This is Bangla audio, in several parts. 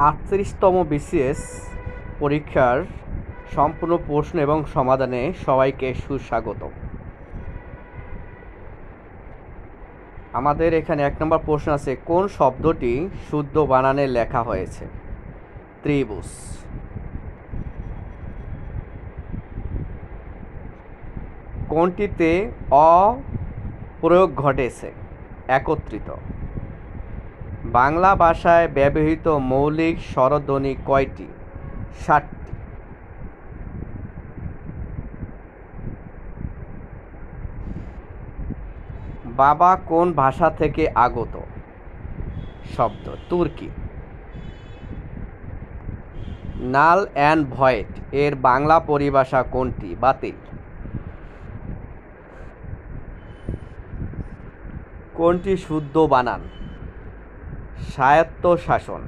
38তম বিসিএস পরীক্ষার সম্পূর্ণ প্রশ্ন এবং সমাধানে সবাইকে সুস্বাগতম। আমাদের এখানে 1 নম্বর প্রশ্ন আছে, কোন শব্দটি শুদ্ধ বানানে লেখা হয়েছে? ত্রিভুজ। কোনটিতে অপ্রয়োগ ঘটেছে? একত্রিত। বাংলা ভাষায় ব্যবহৃত মৌলিক স্বরধ্বনি কয়টি? 7টি। বাবা কোন ভাষা থেকে আগত শব্দ? তুর্কি। নাল অ্যান্ড ভয়েড এর বাংলা পরিভাষা কোনটি? বাতিল। কোনটি শুদ্ধ বানান? স্বায়ত্তশাসন।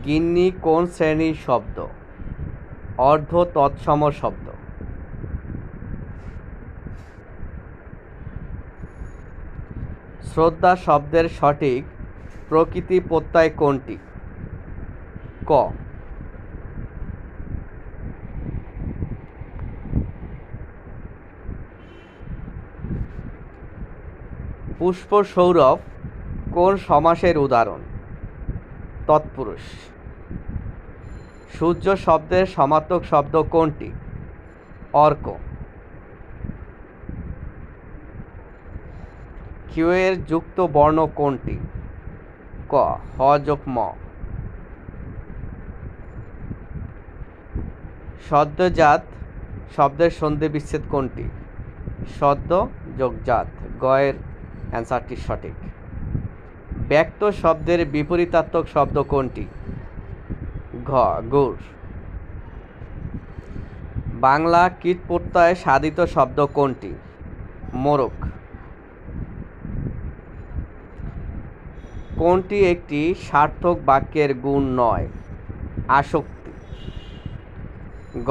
গিন্নি কোন শ্রেণীর শব্দ? অর্ধ তৎসম শব্দ। শ্রদ্ধা শব্দের সঠিক প্রকৃতি প্রত্যয় কোনটি? ক। পুষ্প সৌরভ কোন সমাসের উদাহরণ? তৎপুরুষ। সূর্য শব্দের সমার্থক শব্দ কোনটি? অর্ক। কিউ এর যুক্ত বর্ণ কোনটি? ক। হ যোগ ম। সদ্যজাত শব্দের সন্ধি বিচ্ছেদ কোনটি? সদ্য যোগ জাত। গ এর অ্যান্সারটি সঠিক। ব্যক্ত শব্দের বিপরীতার্থক শব্দ কোনটি? ঘ। গুড়। বাংলা কীট প্রত্যয়ে সাধিত শব্দ কোনটি? মোরক। কোনটি একটি সার্থক বাক্যের গুণ নয়? আসক্তি।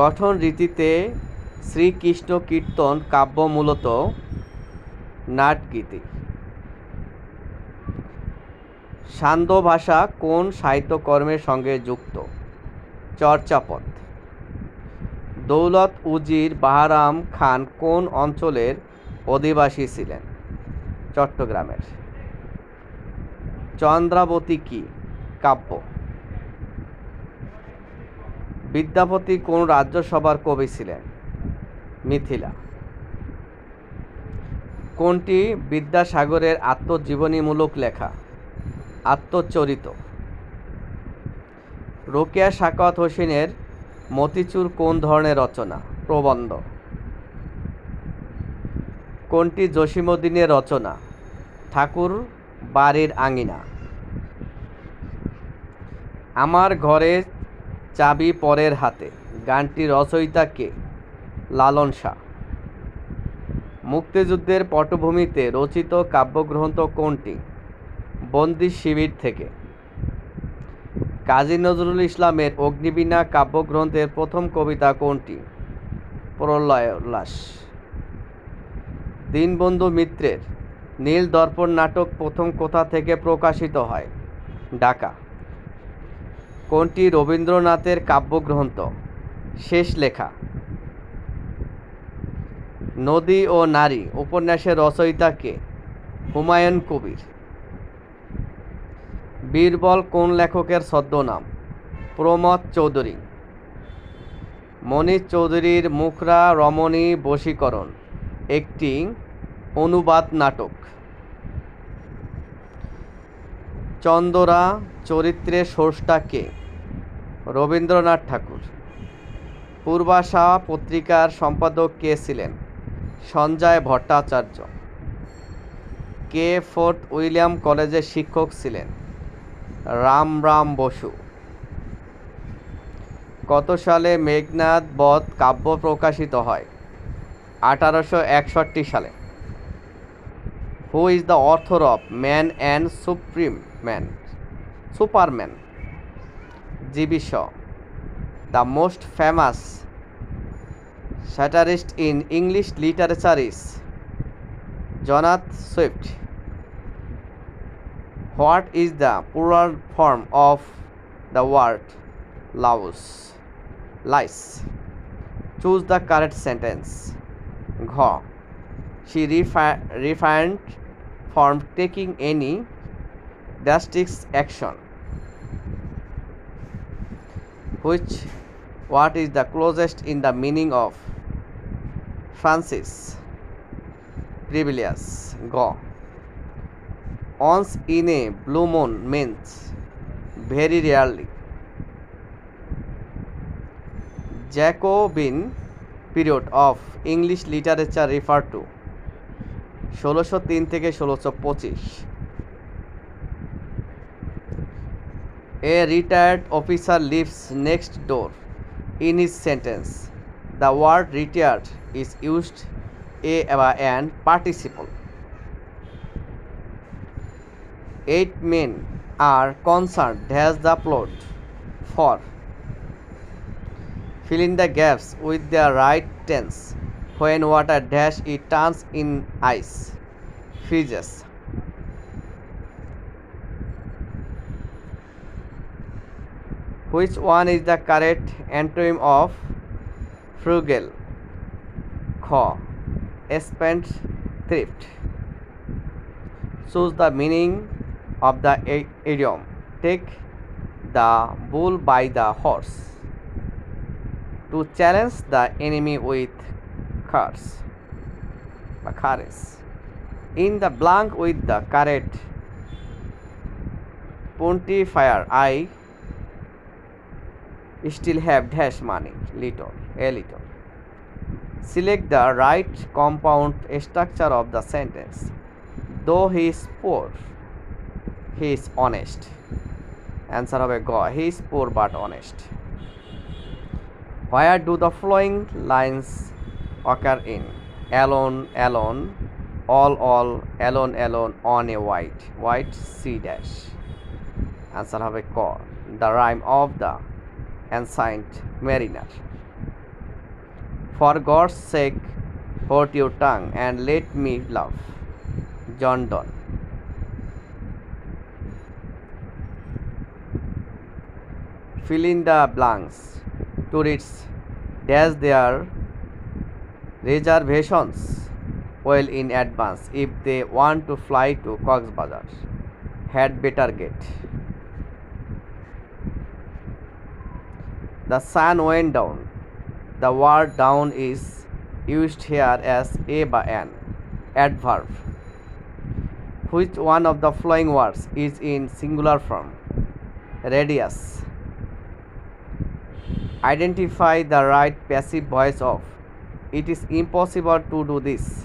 গঠন রীতিতে শ্রীকৃষ্ণ কীর্তন কাব্য মূলত নাটগীতি। সান্ধ্য ভাষা কোন সাহিত্যকর্মের সঙ্গে যুক্ত? চর্যাপদ। দৌলত উজির বাহারাম খান কোন অঞ্চলের অধিবাসী ছিলেন? চট্টগ্রামের। চন্দ্রাবতী কি? কাব্য। বিদ্যাপতি কোন রাজ্যসভার কবি ছিলেন? মিথিলা। কোনটি বিদ্যাসাগরের আত্মজীবনীমূলক লেখা? আত্মচরিত। রোকেয়া সাখাওয়াত হোসেনের মতিচুর কোন ধরনের রচনা? প্রবন্ধ। কোনটি জসীমউদ্দীনের রচনা? ঠাকুর বাড়ির আঙিনা। আমার ঘরের চাবি পরের হাতে গানটি রচয়িতা কে? লালন শাহ। মুক্তিযুদ্ধের পটভূমিতে রচিত কাব্যগ্রন্থ কোনটি? বন্দি শিবির থেকে। কাজী নজরুল ইসলামের অগ্নিবীণা কাব্যগ্রন্থের প্রথম কবিতা কোনটি? প্রলয় উল্লাস। দীনবন্ধু মিত্রের নীল দর্পণ নাটক প্রথম কোথা থেকে প্রকাশিত হয়? ঢাকা। কোনটি রবীন্দ্রনাথের কাব্যগ্রন্থ? শেষ লেখা। নদী ও নারী উপন্যাসের রচয়িতা কে? হুমায়ুন কবির। বীরবল কোন লেখকের ছদ্মনাম? প্রমথ চৌধুরী। মনীষ চৌধুরীর মুখরা রমণী বশীকরণ একটি অনুবাদ নাটক। চন্দরা চরিত্রের স্রষ্টা কে? রবীন্দ্রনাথ ঠাকুর। পূর্বাশা পত্রিকার সম্পাদক কে ছিলেন? সঞ্জয় ভট্টাচার্য। কে ফোর্ট উইলিয়াম কলেজের শিক্ষক ছিলেন? রামরাম বসু। কত সালে মেঘনাদ বধ কাব্য প্রকাশিত হয়? 1861 সালে। Who is the author of Man and Superman? GB Shaw. The most famous satirist in English literature is? Jonathan Swift. What is the plural form of the word louse? Lice. Choose the correct sentence. Gha. She refrained from taking any drastic action. What is the closest in the meaning of Francis? Privileges. Go. Once in a blue moon means very rarely. Jacobin period of English literature referred to 1603 থেকে 1625. A retired officer lives next door. In his sentence, the word retired is used an participle. 8 men are concerned dash the plot for. Fill in the gaps with the right tense. When water dash it turns in ice. Freezes. Which one is the correct antonym of frugal? Kha. Spendthrift. Choose the meaning of the idiom. Take the bull by the horse. To challenge the enemy with courage. In the blank with the correct pontifier, I still have dash money, a little. Select the right compound structure of the sentence. Though he is poor, he is honest. Answer hobe go. He is poor but honest. Where do the following lines occur in? Alone, alone, all, alone, alone, on a white sea dash. Answer hobe ko. The rhyme of the ancient mariner. For God's sake, hold your tongue and let me laugh. John Donne. Fill in the blanks. Tourists dash their reservations well in advance if they want to fly to Coxbazar. Had better get. The sun went down. The word down is used here as an adverb. Which one of the following words is in singular form? Radius. Identify the right passive voice of. It is impossible to do this.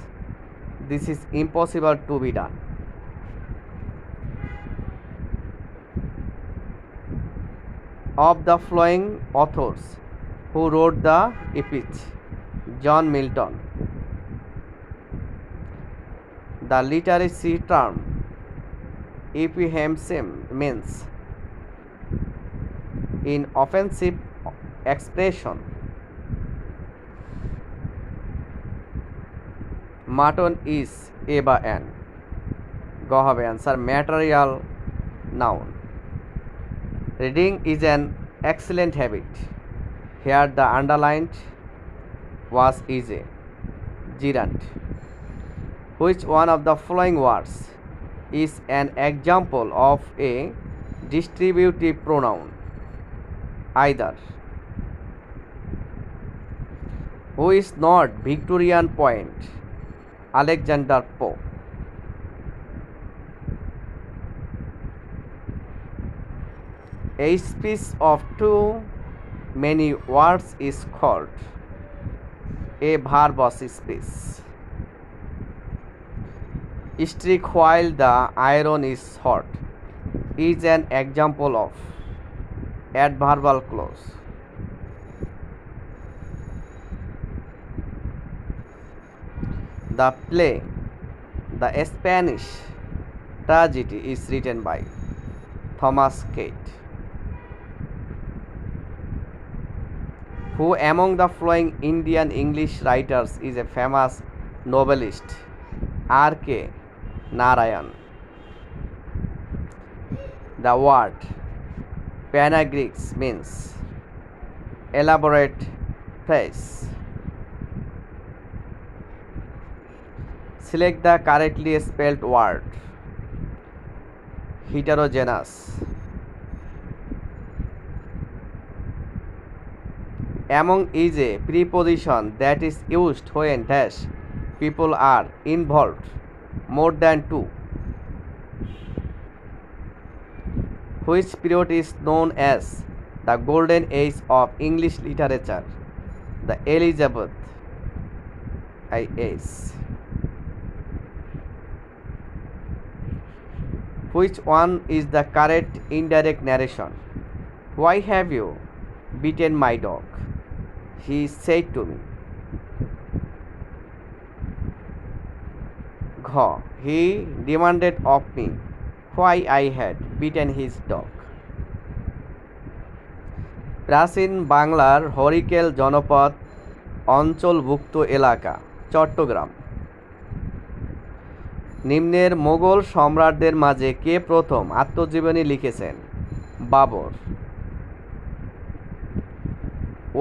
This is impossible to be done. Of the following authors who wrote the Iliad? John Milton. The literary term epihemesis means in offensive expression. Mutton is an. Go have answer. Material noun. Reading is an excellent habit. Here the underlined was is a gerund. Which one of the following words is an example of a distributive pronoun? Either. Who is not Victorian point? Alexander Pope. A speech of too many words is called a verbose speech. Strike while the iron is hot is an example of adverbial clause. The play, The Spanish Tragedy, is written by Thomas Kate. Who among the following Indian English writers is a famous novelist? R.K. Narayan. The word panegyrics means elaborate praise. Select the correctly spelled word. Heterogeneous. Among is a preposition that is used when dash people are involved more than two. Which period is known as the golden age of English literature? The Elizabeth age. Which one is the correct indirect narration? Why have you beaten my dog? He said to me. Gha. He demanded of me why I had beaten his dog. প্রাচীন বাংলার হরিকেল জনপদ অঞ্চলভুক্ত এলাকা চট্টগ্রাম। নিম্নের মোগল সম্রাটদের মাঝে কে প্রথম আত্মজীবনী লিখেছেন? বাবর।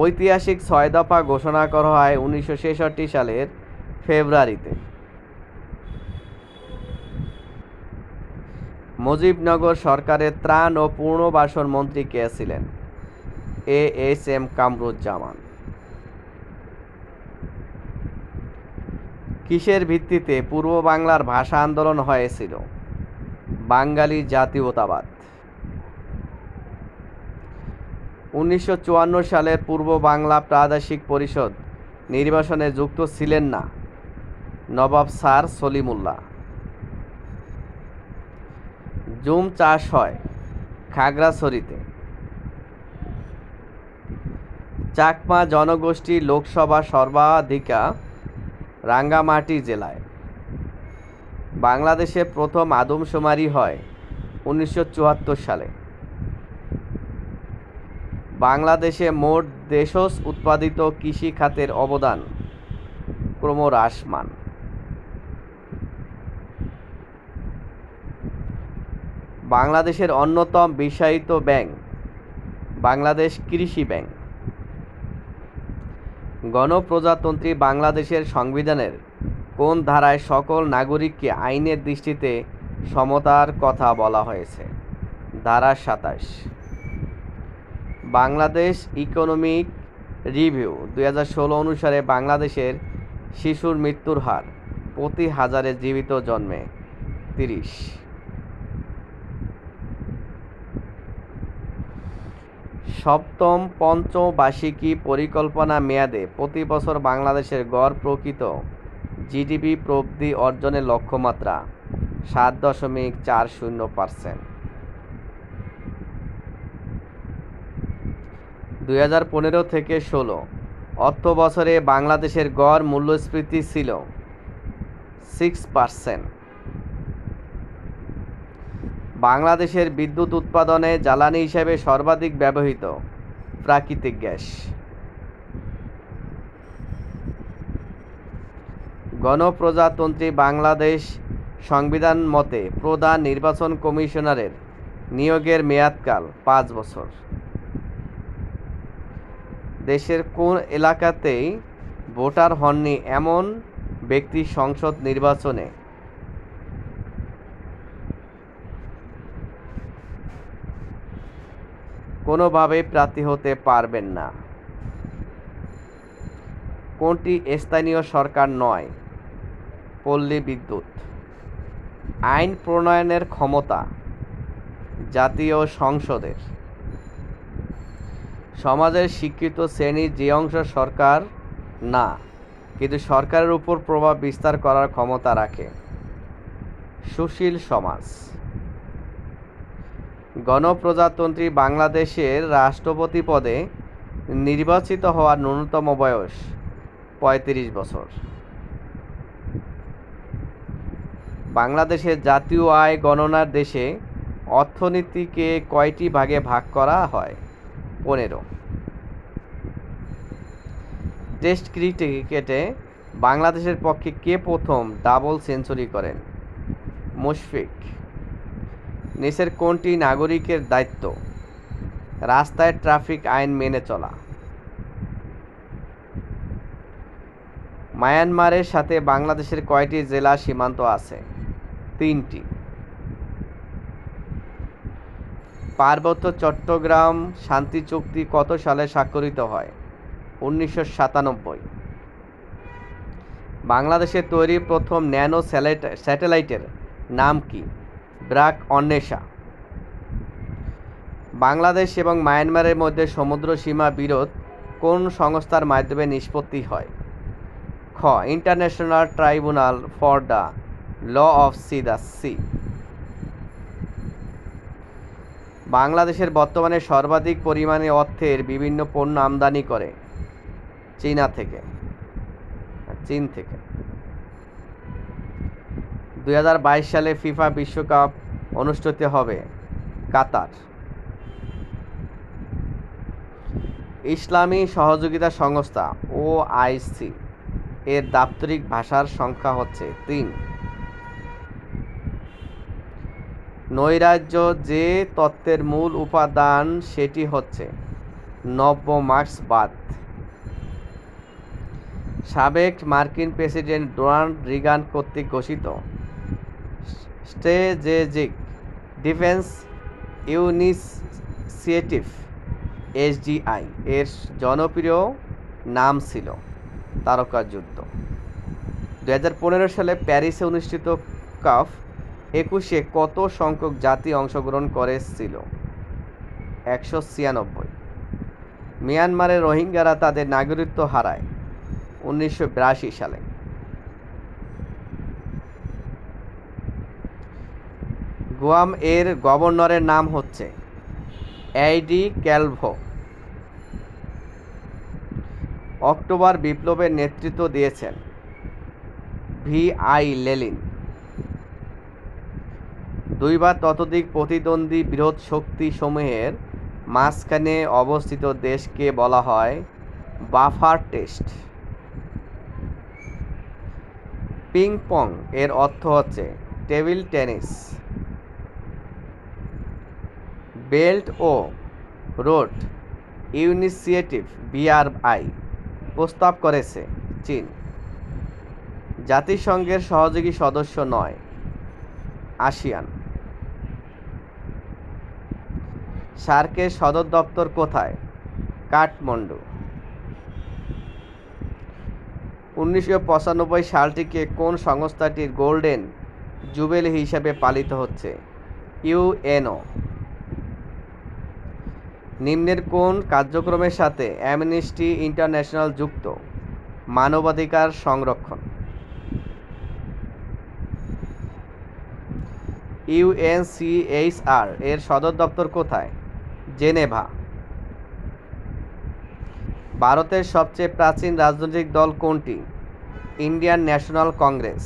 ঐতিহাসিক ৬ দফা ঘোষণা করা হয় ১৯৬৬ সালের ফেব্রুয়ারিতে। মুজিবনগর সরকারের ত্রাণ ও পুনর্বাসন মন্ত্রী কে ছিলেন? এ.এস.এম. কামরুজ্জামান। কিসের ভিত্তিতে পূর্ব বাংলার ভাষা আন্দোলন হয়েছিল? বাঙালি জাতীয়তাবাদ। ১৯৫৪ সালের পূর্ব বাংলা প্রাদেশিক পরিষদ নির্বাচনে যুক্ত ছিলেন না নবাব স্যার সলিমুল্লাহ। জুম চাষ হয় খাগড়াছড়িতে। চাকমা জনগোষ্ঠীর লোকসভা সর্বাধিকা রাঙ্গামাটি জেলায়। বাংলাদেশে প্রথম আদমশুমারি হয় ১৯৭৪ সালে। বাংলাদেশে মোট দেশজ উৎপাদিত কৃষি খাতের অবদান ক্রমহ্রাসমান। বাংলাদেশের অন্যতম বিশ্বায়িত ব্যাংক বাংলাদেশ কৃষি ব্যাংক। গণপ্রজাতন্ত্রী বাংলাদেশের সংবিধানের কোন ধারায় সকল নাগরিককে আইনের দৃষ্টিতে সমতার কথা বলা হয়েছে? ধারা ২৭। বাংলাদেশ ইকোনমিক রিভিউ ২০১৬ অনুসারে বাংলাদেশের শিশুর মৃত্যুর হার প্রতি হাজারে জীবিত জন্মে ৩০। সপ্তম পঞ্চবার্ষিকী পরিকল্পনা মেয়াদে প্রতি বছর বাংলাদেশের গড় প্রকৃত জিডিপি প্রবৃদ্ধি অর্জনের লক্ষ্যমাত্রা ৭.৪০%। ২০১৫ থেকে ১৬ অর্থবছরে বাংলাদেশের গড় মূল্যস্ফীতি ছিল 6%। বাংলাদেশের বিদ্যুৎ উৎপাদনে জ্বালানি হিসেবে সর্বাধিক ব্যবহৃত প্রাকৃতিক গ্যাস। গণপ্রজাতন্ত্রী বাংলাদেশ সংবিধান মতে প্রধান নির্বাচন কমিশনারের নিয়োগের মেয়াদকাল ৫ বছর। দেশের কোন এলাকাতেই ভোটার হননি এমন ব্যক্তি সংসদ নির্বাচনে কোনোভাবেই প্রার্থী হতে পারবেন না? কোনটি স্থানীয় সরকার নয়? পল্লী বিদ্যুৎ। আইন প্রণয়নের ক্ষমতা জাতীয় সংসদের। সমাজের শিক্ষিত শ্রেণীর যে অংশ সরকার না কিন্তু সরকারের উপর প্রভাব বিস্তার করার ক্ষমতা রাখে। সুশীল সমাজ। গণপ্রজাতন্ত্রী বাংলাদেশের রাষ্ট্রপতি পদে নির্বাচিত হওয়ার ন্যূনতম বয়স ৩৫ বছর। বাংলাদেশের জাতীয় আয় গণনার দেশে অর্থনীতিকে কয়টি ভাগে ভাগ করা হয়? ১৫। টেস্ট ক্রিকেটে বাংলাদেশের পক্ষে কে প্রথম ডাবল সেঞ্চুরি করেন? মুশফিক। নিচের কোনটি নাগরিকের দায়িত্ব? রাস্তায় ট্রাফিক আইন মেনে চলা। মায়ানমারের সাথে বাংলাদেশের কয়টি জেলা সীমান্ত আছে? 3টি। পার্বত্য চট্টগ্রাম শান্তি চুক্তি কত সালে স্বাক্ষরিত হয়? 1997। বাংলাদেশে তৈরি প্রথম ন্যানো স্যাটেলাইটের নাম কি? ব্রাক অন্বেষা। বাংলাদেশ এবং মায়ানমারের মধ্যে সমুদ্র সীমা বিরোধ কোন সংস্থার মাধ্যমে নিষ্পত্তি হয়? খ. International Tribunal for the Law of the Sea. বাংলাদেশের বর্তমানে সর্বাধিক পরিমাণে অর্থের বিভিন্ন পণ্য আমদানি করে চীন থেকে। 2022 সালে ফিফা বিশ্বকাপ অনুষ্ঠিত হবে কাতার। ইসলামী সহযোগিতা সংস্থা OIC এর দাপ্তরিক ভাষার সংখ্যা হচ্ছে 3। নৈরাজ্য যে তত্ত্বের মূল উপাদান সেটি হচ্ছে নব্য-মার্ক্সবাদ। সাবেক মার্কিন প্রেসিডেন্ট ডোনাল্ড রিগান কর্তৃক ঘোষিত স্ট্র্যাটেজিক ডিফেন্স ইনিশিয়েটিভ SDI এর জনপ্রিয় নাম ছিল তারকা যুদ্ধ। 2015 সালে প্যারিসে অনুষ্ঠিত COP 21 কত সংখ্যক জাতি অংশগ্রহণ করেছিল? 196। মিয়ানমারের রোহিঙ্গারা তাদের নাগরিকত্ব হারায় 1982 সালে। গুয়াম এর গভর্নরের নাম হচ্ছে এইডি ক্যালভো। অক্টোবর বিপ্লবের নেতৃত্ব দিয়েছেন VI লেনিন। 2 বা ততোধিক প্রতিদ্বন্দ্বী বৃহৎ শক্তি সমূহের মাঝখানে অবস্থিত দেশকে বলা হয় বাফার টেস্ট। পিং পং এর অর্থ হচ্ছে টেবিল টেনিস। বেল্ট ও রোড ইনিশিয়েটিভ BRI প্রস্তাব করেছে চীন। জাতিসংঘের সহযোগী সদস্য নয় আসিয়ান। সার্কের সদর দপ্তর কোথায়? কাঠমান্ডু। 1995 সালটিকে কোন সংস্থাটির গোল্ডেন জুবিলি হিসাবে পালিত হচ্ছে? UNO। নিম্নের কোন কার্যক্রমের সাথে অ্যামনেস্টি ইন্টারন্যাশনাল যুক্ত? মানবাধিকার সংরক্ষণ। UNCHR এর সদর দপ্তর কোথায়? জেনেভা। ভারতের সবচেয়ে প্রাচীন রাজনৈতিক দল কোনটি? Indian National Congress.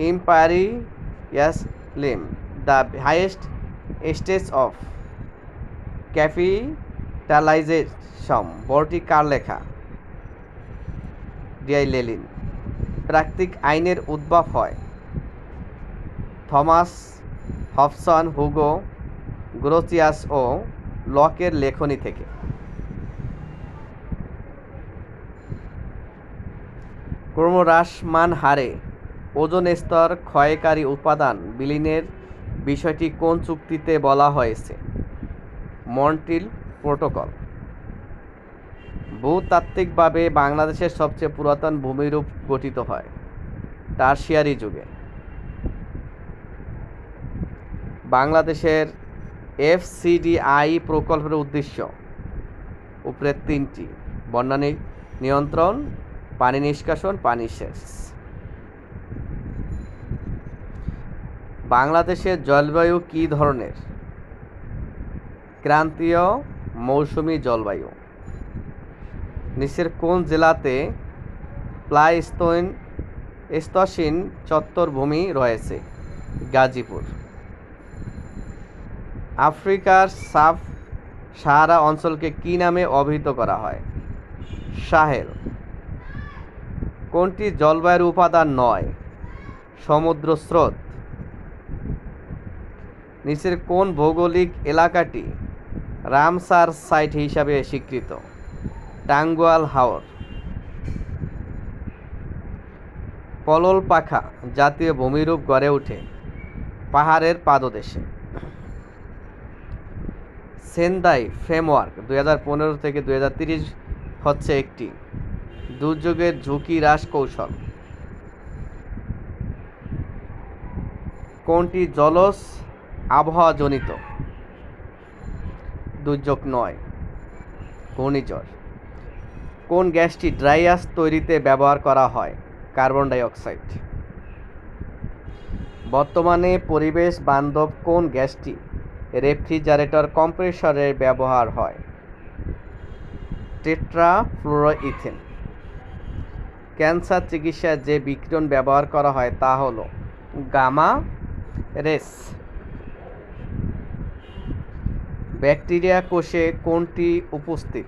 Imperialism the Highest Stage of Capitalization বইটি কার লেখা? DI Lenin. প্রাকৃতিক আইনের উদ্ভব হয় থমাস হবসন, হুগো গ্রোচিয়াস ও লকের লেখনী থেকে। ক্রমহ্রাসমান হারে ওজোন স্তর ক্ষয়কারী উপাদান বিলীনের বিষয়টি কোন চুক্তিতে বলা হয়েছে? Montreal protocol. ভূতাত্ত্বিকভাবে বাংলাদেশের সবচেয়ে পুরাতন ভূমিরূপ গঠিত হয় টারশিয়ারি যুগে। বাংলাদেশের FCDI প্রকল্পের উদ্দেশ্য উপরে 3টি: বন্যা নিয়ন্ত্রণ, পানি নিষ্কাশন, পানি সেচ। বাংলাদেশের জলবায়ু কী ধরনের? ক্রান্তীয় মৌসুমী জলবায়ু। নিচের কোন জেলাতে প্লাইস্টোসিন চত্বরভূমি রয়েছে? গাজীপুর। আফ্রিকার সাব সাহারা অঞ্চলকে কী নামে অভিহিত করা হয়? সাহেল। কোনটি জলবায়ুর উপাদান নয়? সমুদ্র স্রোত। নিচের কোন ভৌগোলিক এলাকাটি রামসার সাইট হিসাবে স্বীকৃত? টাঙ্গুয়াল হাওর। পলল পাখা জাতীয় ভূমিরূপ গড়ে ওঠে পাহাড়ের পাদদেশে। সেন্দাই ফ্রেমওয়ার্ক 2015 থেকে 2030 হচ্ছে একটি দুর্যোগের ঝুঁকি হ্রাস কৌশল। কোনটি জলজ আবহাওয়াজনিত দুর্যোগ নয়, ঘূর্ণিঝড়? কোন গ্যাসটি ড্রাই আইস তৈরিতে ব্যবহার করা হয়? Carbon die oxide. বর্তমানে পরিবেশ বান্ধব কোন গ্যাসটি রেফ্রিজারেটর কম্প্রেসরে ব্যবহার হয়? টেট্রাফ্লুরোইথেন। ক্যান্সার চিকিৎসায় যে বিকিরণ ব্যবহার করা হয় তা হল গামা রেস। ব্যাকটেরিয়া কোষে কোনটি উপস্থিত?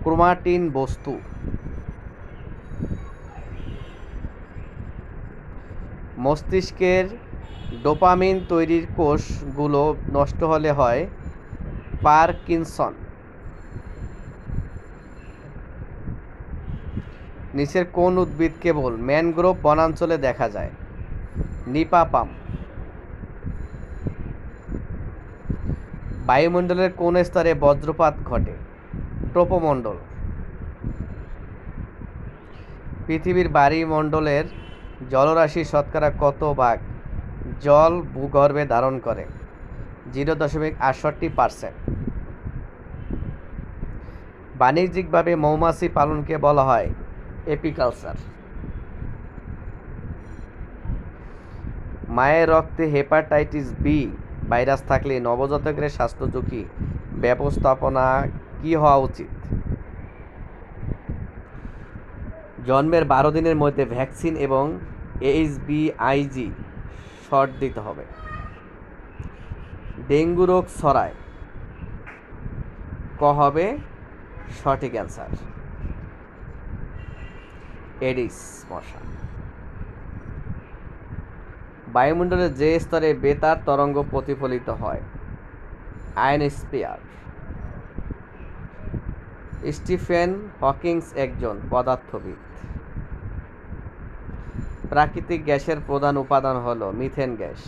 ক্রোমাটিন বস্তু। মস্তিষ্কের ডোপামিন তৈরির কোষগুলো নষ্ট হলে হয় পারকিনসন। নিচের কোন উদ্ভিদ কেবল ম্যানগ্রোভ বনাঞ্চলে দেখা যায়? নিপা পাম। বায়ুমণ্ডলের কোন স্তরে বজ্রপাত ঘটে? ট্রোপোমণ্ডল। পৃথিবীর বায়ুমণ্ডলের জলরাশির শতকরা কত ভাগ জল ভূগর্ভে ধারণ করে? 0.68%। বাণিজ্যিকভাবে মৌমাছি পালনকে বলা হয় এপিকালচার। মায়ের রক্তে হেপাটাইটিস বি ভাইরাস থাকলে নবজাতকের স্বাস্থ্য ঝুঁকি ব্যবস্থাপনা কি হওয়া উচিত? জন্মের 12 দিনের মধ্যে ভ্যাকসিন এবং এইচবিআইজি শট দিতে হবে। ডেঙ্গু রোগ ছড়ায় ক হবে সঠিক অ্যান্সার। এডিস মশা। বায়ুমণ্ডলের যে স্তরে বেতার তরঙ্গ প্রতিফলিত হয়? আয়নস্ফিয়ার। স্টিফেন হকিংস একজন পদার্থবিদ। প্রাকৃতিক গ্যাসের প্রধান উপাদান হল মিথেন গ্যাস।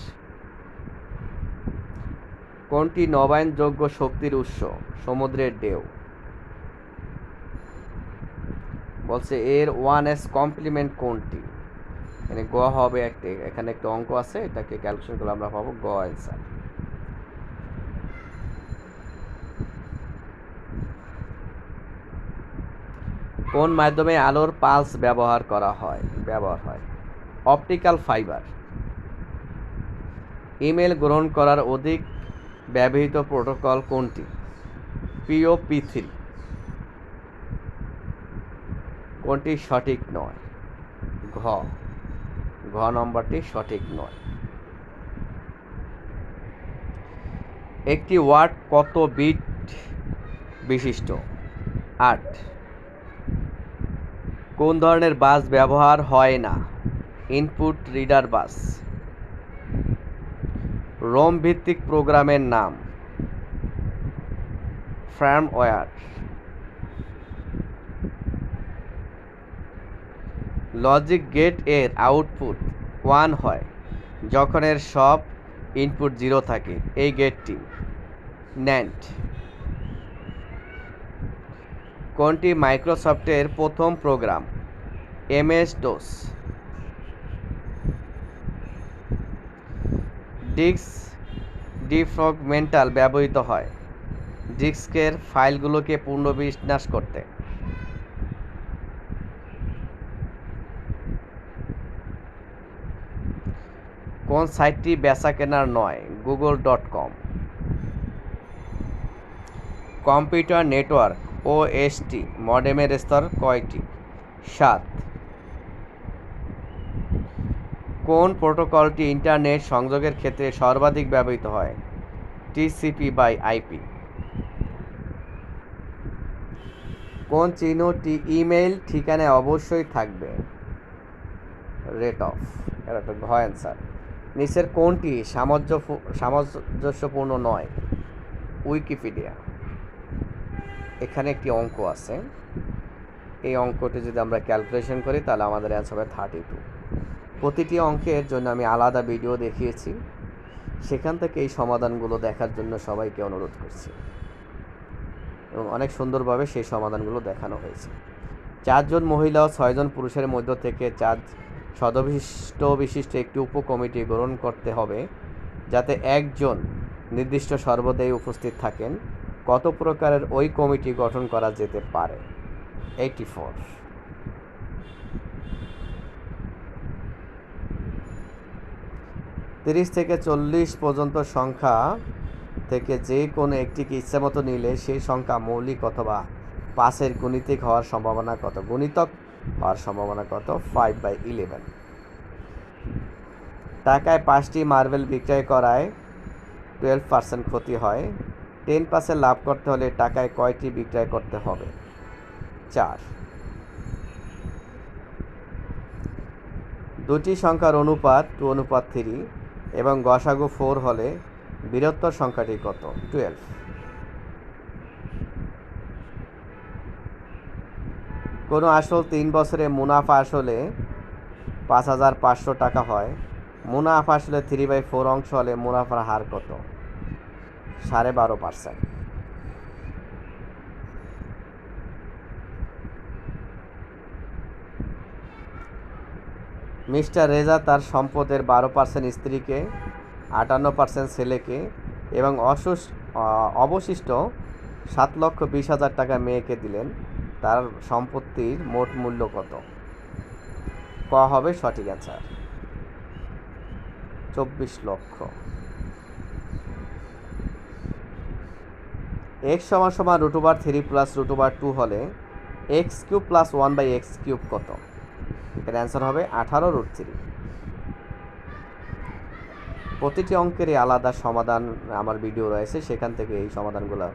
কোনটি নবায়নযোগ্য শক্তির উৎস? সমুদ্রের ঢেউ। বলছে এর 1s কমপ্লিমেন্ট কোনটি? মানে গ হবে এখানে একটা অঙ্ক আছে, এটাকে ক্যালকুলেশন করলে আমরা পাবো গ অ্যান্সার। কোন মাধ্যমে আলোর পালস ব্যবহার হয়? Optical fibre. ইমেল গ্রহণ করার অধিক ব্যবহৃত প্রোটোকল কোনটি? POP3। কোনটি সঠিক নয়? ঘ নম্বরটি সঠিক নয়। একটি ওয়াট কত বিট বিশিষ্ট? 8। কোন ধরনের বাস ব্যবহার হয় না? ইনপুট রিডার বাস। রোম ভিত্তিক প্রোগ্রামের নাম? ফার্মওয়্যার। লজিক গেট এর আউটপুট 1 হয় যখন এর সব ইনপুট 0 থাকে। এই গেটটি NAND। কোনটি মাইক্রোসফটের প্রথম প্রোগ্রাম? MS-DOS। ডিস্ক ডিফ্র্যাগমেন্টাল ব্যবহৃত হয় ডিস্কের ফাইলগুলোকে পুনর্বিন্যাস করতে। কোন সাইটটি বেচাকেনার নয়? google.com। কম্পিউটার নেটওয়ার্ক OST মডেমের স্তর কয়টি? 7। কোন প্রোটোকলটি ইন্টারনেট সংযোগের ক্ষেত্রে সর্বাধিক ব্যবহৃত হয়? TCP/IP। কোন চিহ্নটি ইমেইল ঠিকানায় অবশ্যই থাকবে? Rate of. এটা একটা ঘ অ্যান্সার। নিচের কোনটি সামঞ্জস্যপূর্ণ নয়? উইকিপিডিয়া। এখানে একটি অঙ্ক আছে, এই অঙ্কটি যদি আমরা ক্যালকুলেশন করি তাহলে আমাদের অ্যান্সার হবে 32। প্রতিটি অঙ্কের জন্য আমি আলাদা ভিডিও দেখিয়েছি, সেখান থেকে এই সমাধানগুলো দেখার জন্য সবাইকে অনুরোধ করছি, এবং অনেক সুন্দরভাবে সেই সমাধানগুলো দেখানো হয়েছে। 4 জন মহিলা ও 6 জন পুরুষের মধ্য থেকে 4 সদস্য বিশিষ্ট একটি উপকমিটি গ্রহণ করতে হবে, যাতে একজন নির্দিষ্ট সর্বদাই উপস্থিত থাকেন। কত প্রকারের ওই কমিটি গঠন করা যেতে পারে? 84। তিরিশ থেকে 40 পর্যন্ত সংখ্যা থেকে যে কোনো একটিকে ইচ্ছামতো নিলে সেই সংখ্যা মৌলিক অথবা 5-এর গুণিতক হওয়ার সম্ভাবনা কত? গুণিতক হওয়ার সম্ভাবনা কত? 5/11। টাকায় 5টি মার্বেল বিক্রয় করায় 12% ক্ষতি হয়। 10% লাভ করতে হলে টাকায় কয়টি বিক্রয় করতে হবে? 4। দুটি সংখ্যার অনুপাত 2:3 এবং গসাগু 4 হলে বৃহত্তর সংখ্যাটি কত? 12। কোনো আসল 3 বছরে মুনাফা আসলে 5,500 টাকা হয়। মুনাফা আসলে 3/4 অংশ হলে মুনাফার হার কত? 12.5%। মিস্টার রেজা তার সম্পদের 12% স্ত্রীকে, 58% ছেলেকে এবং অবশিষ্ট 7,20,000 টাকা মেয়েকে দিলেন। তার সম্পত্তির মোট মূল্য কত? ক হবে সঠিক অ্যান্সার, 24 লক্ষ। x = √3 + √2 হলে x³ + 1/x³ কত? এর অ্যান্সার হবে 18√3। প্রতিটি অঙ্কেরই আলাদা সমাধান আমার ভিডিও রয়েছে, সেখান থেকে এই সমাধানগুলো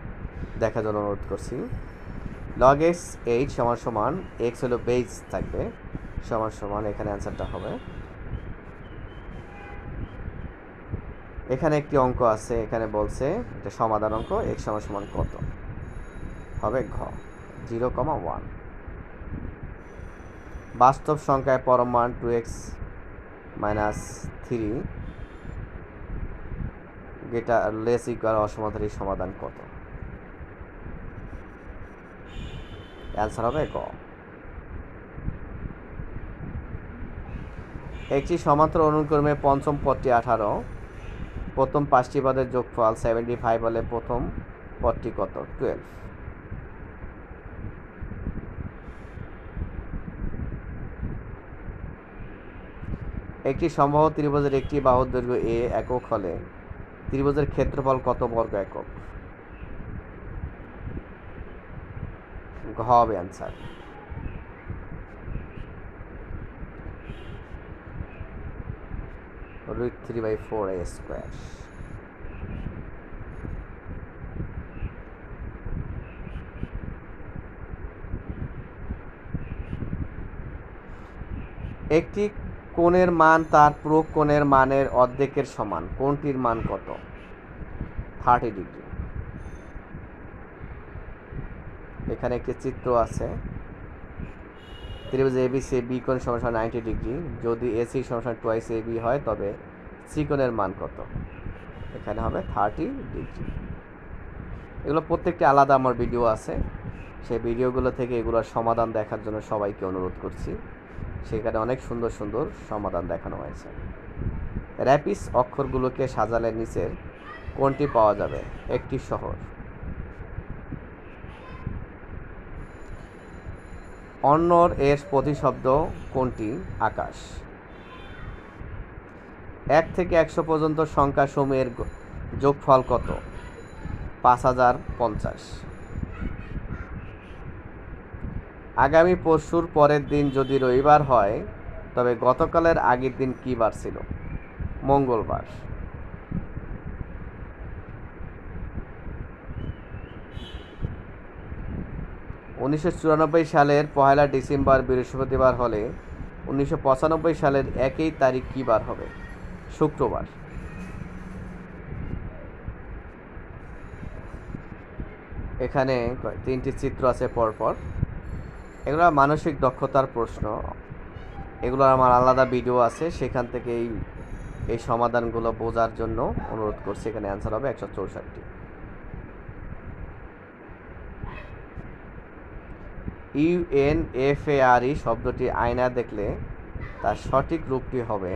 দেখার জন্য অনুরোধ করছি। log x 8 = x হলো বেজ থাকবে, সমান এখানে অ্যান্সারটা হবে। এখানে একটি অঙ্ক আছে, এখানে বলছে এটা সমাধান অঙ্ক, x = কত হবে? ঘ 0,1। বাস্তব সংখ্যায় পরম মান 2x - 3 অসমাধানের সমাধান কত? অ্যান্সার হবে ক। একটি সমান্তরাল অনুক্রমে পঞ্চম পদটি 18, প্রথম 5টি পদের যোগফল 75 হলে প্রথম পদটি কত? 12। একটি সমবাহু ত্রিভুজের একটি বাহুর দৈর্ঘ্য a একক হলে ত্রিভুজের ক্ষেত্রফল কত বর্গ একক? ঘ হবে অ্যান্সার। √3/4a²। একটি কোণের মান তার পুরো কোণের মানের অর্ধেকের সমান, কোণটির মান কত? 30 ডিগ্রি। এখানে একটি চিত্র আছে, ত্রিভুজ ABC কোণ = 90 ডিগ্রি। যদি AC = 2 AB হয় তবে সি কোণের মান কত? এখানে হবে 30 ডিগ্রি। এগুলো প্রত্যেকটি আলাদা আমার ভিডিও আছে, সেই ভিডিওগুলো থেকে এগুলোর সমাধান দেখার জন্য সবাইকে অনুরোধ করছি, সেখানে অনেক সুন্দর সুন্দর সমাধান দেখানো হয়েছে। র্যাপিড অক্ষরগুলোকে সাজালে নিচের কোনটি পাওয়া যাবে? একটি শহর। অন্যর এর প্রতিশব্দ কোনটি? আকাশ। 1 থেকে 100 পর্যন্ত সংখ্যা সমূহের যোগফল কত? 5050। আগামী পরশুর পরের দিন যদি রবিবার হয় তবে গতকালের আগের দিন কী বার ছিল? মঙ্গলবার। #1994 সালের 1 ডিসেম্বর বৃহস্পতিবার হলে 1995 সালের 1 তারিখ কী বার হবে? শুক্রবার। এখানে 3টি চিত্র আছে পরপর। এগুলো মানসিক দক্ষতার প্রশ্ন। এগুলো আমার আলাদা ভিডিও আছে, সেখান থেকে এই সমাধানগুলো বোঝার জন্য অনুরোধ করছি। এখানে অ্যান্সার হবে 164। UNFARE শব্দটি আয়না দেখলে তার সঠিক রূপটি হবে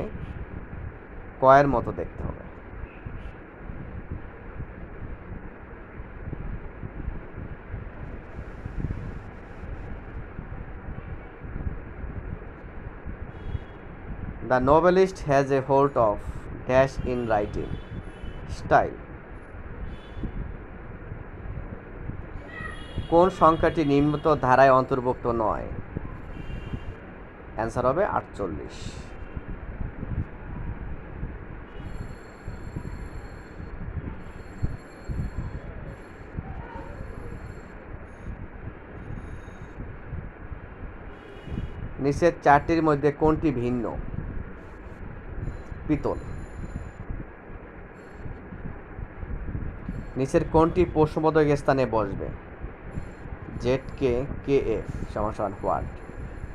কয়ের মতো দেখতে হবে। The novelist has a hold of dash in writing style. কোন সংখ্যাটি নিম্নত ধারায় অন্তর্ভুক্ত নয়? অ্যান্সার হবে 48। নিচের 4টির মধ্যে কোনটি ভিন্ন? পিতল। নিচের কোনটি প্রশ্নবোধক স্থানে বসবে? ZKKF সমান হোয়াট?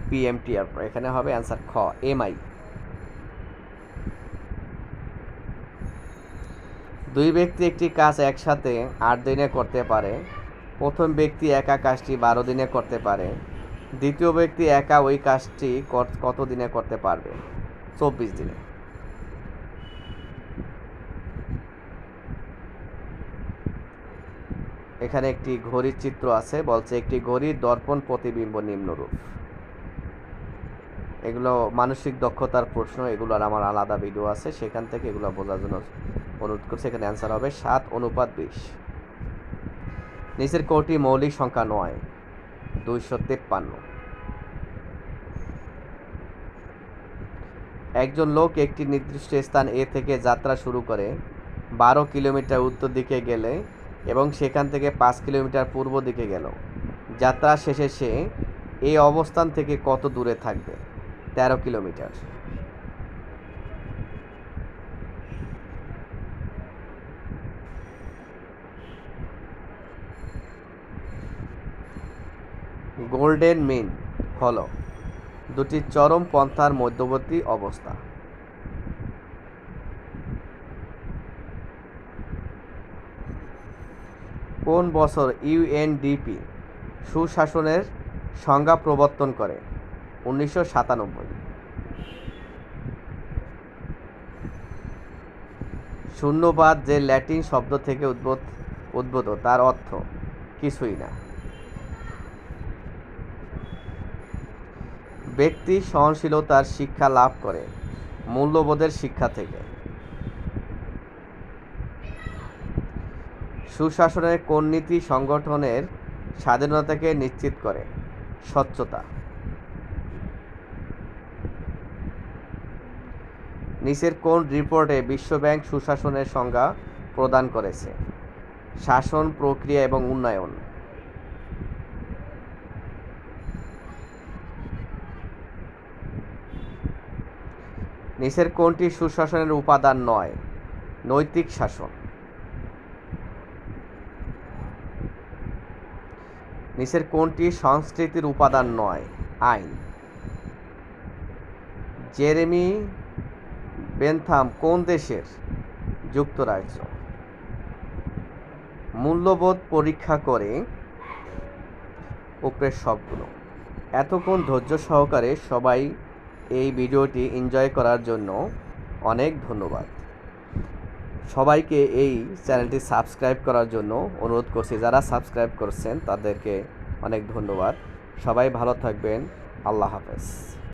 PMTR। এখানে হবে অ্যান্সার খ, MI। দুই ব্যক্তি একটি কাজ একসাথে 8 দিনে করতে পারে। প্রথম ব্যক্তি একা কাজটি 12 দিনে করতে পারে। দ্বিতীয় ব্যক্তি একা ওই কাজটি কত দিনে করতে পারবে? 24 দিনে। এখানে একটি ঘড়ির চিত্র আছে, বলছে একটি ঘড়ির দর্পণ প্রতিবিম্ব নিম্নরূপ। এগুলো মানসিক দক্ষতার প্রশ্ন, এগুলোর আমার আলাদা ভিডিও আছে, সেখান থেকে এগুলো বোঝার জন্য অনুরোধ করছি। এখানে অ্যান্সার হবে 7:20। নিচের কোনটি মৌলিক সংখ্যা নয়? 253। একজন লোক একটি নির্দিষ্ট স্থান A থেকে যাত্রা শুরু করে 12 কিলোমিটার উত্তর দিকে গেলে এবং সেখান থেকে 5 কিলোমিটার পূর্ব দিকে গেল। যাত্রা শেষে সে এই অবস্থান থেকে কত দূরে থাকবে? 13 কিলোমিটার। গোল্ডেন মিন হলো দুটি চরম পন্থার মধ্যবর্তী অবস্থা। কোন বছর UNDP সুশাসনের সংজ্ঞা প্রবর্তন করে? 1997। শূন্যবাদ যে ল্যাটিন শব্দ থেকে উদ্ভূত তার অর্থ কিছুই না। ব্যক্তি সহনশীলতার শিক্ষা লাভ করে মূল্যবোধের শিক্ষা থেকে। সুশাসনের কোন নীতি সংগঠনের স্বাধীনতাকে নিশ্চিত করে? স্বচ্ছতা। নিচের কোন রিপোর্টে বিশ্বব্যাংক সুশাসনের সংজ্ঞা প্রদান করেছে? শাসন, প্রক্রিয়া এবং উন্নয়ন। নিচের কোনটি সুশাসনের উপাদান নয়? নৈতিক শাসন। নিচের কোনটি সংস্কৃতির উপাদান নয়? আইন। জেরেমি বেনথাম কোন দেশের? যুক্তরাজ্য। মূল্যবোধ পরীক্ষা করে উপরের সবগুলো। এতক্ষণ ধৈর্য সহকারে সবাই এই ভিডিওটি এনজয় করার জন্য অনেক ধন্যবাদ। সবাইকে এই চ্যানেলটি সাবস্ক্রাইব করার জন্য অনুরোধ করছি। যারা সাবস্ক্রাইব করছেন তাদেরকে অনেক ধন্যবাদ। সবাই ভালো থাকবেন। আল্লাহ হাফেজ।